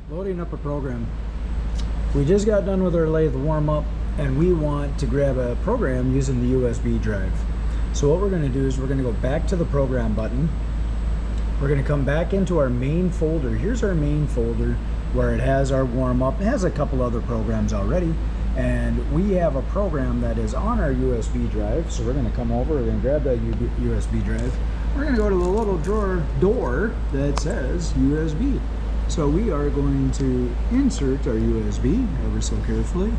Loading up a program. We just got done with our lathe warm-up and we want to grab a program using the USB drive. So what we're going to do is we're going to go back to the program button. We're going to come back into our main folder. Here's our main folder where it has our warm-up. It has a couple other programs already, and we have a program that is on our USB drive. So we're going to come over, we're going to grab that USB drive. We're going to go to the little door that says USB. So we are going to insert our USB ever so carefully.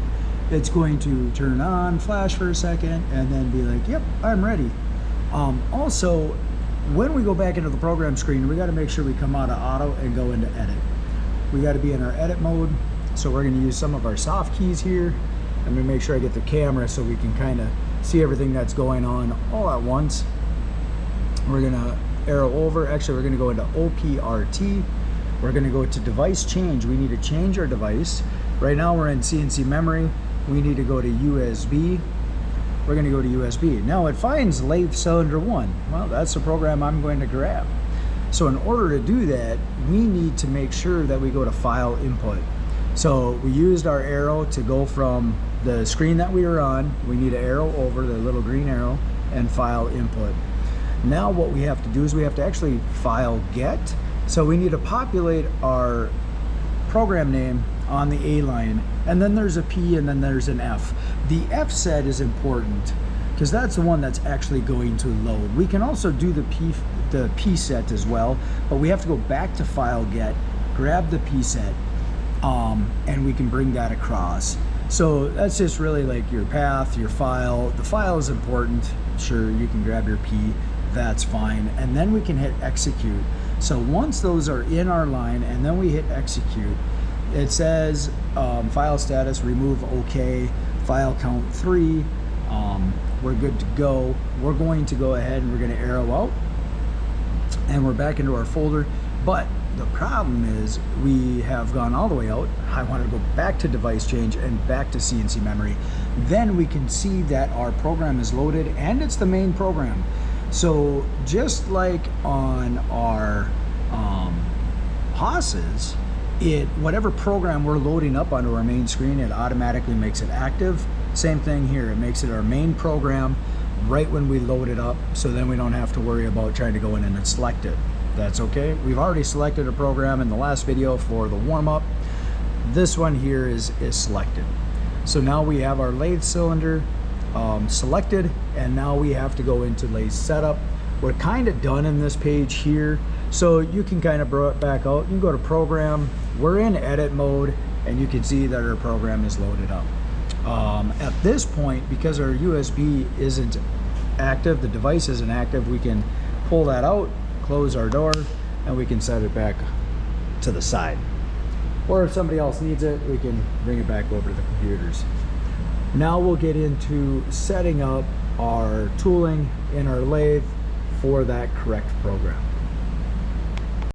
It's going to turn on, flash for a second, and then be like, yep, I'm ready. Also, when we go back into the program screen, we got to make sure we come out of auto and go into edit. We got to be in our edit mode. So we're going to use some of our soft keys here. I'm going to make sure I get the camera so we can kind of see everything that's going on all at once. We're going to arrow over. Actually, we're going to go into OPRT. We're going to go to device change. We need to change our device. Right now we're in CNC memory. We need to go to USB. We're going to go to USB. Now it finds lathe cylinder 1. Well, that's the program I'm going to grab. So in order to do that, we need to make sure that we go to file input. So we used our arrow to go from the screen that we were on. We need to arrow over the little green arrow and file input. Now what we have to do is we have to actually file get. So we need to populate our program name on the A line, and then there's a P and then there's an F. The F set is important because that's the one that's actually going to load. We can also do the P set as well, but we have to go back to file get, grab the P set, and we can bring that across. So that's just really like your path, your file. The file is important. Sure, you can grab your P, that's fine. And then we can hit execute. So once those are in our line and then we hit execute, it says file status, remove OK, file count 3, we're good to go. We're going to go ahead and we're going to arrow out and we're back into our folder. But the problem is we have gone all the way out. I want to go back to device change and back to CNC memory. Then we can see that our program is loaded and it's the main program. So just like on our HOSes, whatever program we're loading up onto our main screen, it automatically makes it active. Same thing here, it makes it our main program right when we load it up, so then we don't have to worry about trying to go in and select it. That's okay. We've already selected a program in the last video for the warm-up. This one here is selected. So now we have our lathe cylinder selected, and now we have to go into lathe setup. We're kind of done in this page here, so you can kind of bring it back out. You can go to program. We're in edit mode, and you can see that our program is loaded up. At this point, because our USB isn't active, the device isn't active, we can pull that out, close our door, and we can set it back to the side. Or if somebody else needs it, we can bring it back over to the computers. Now we'll get into setting up our tooling in our lathe for that correct program.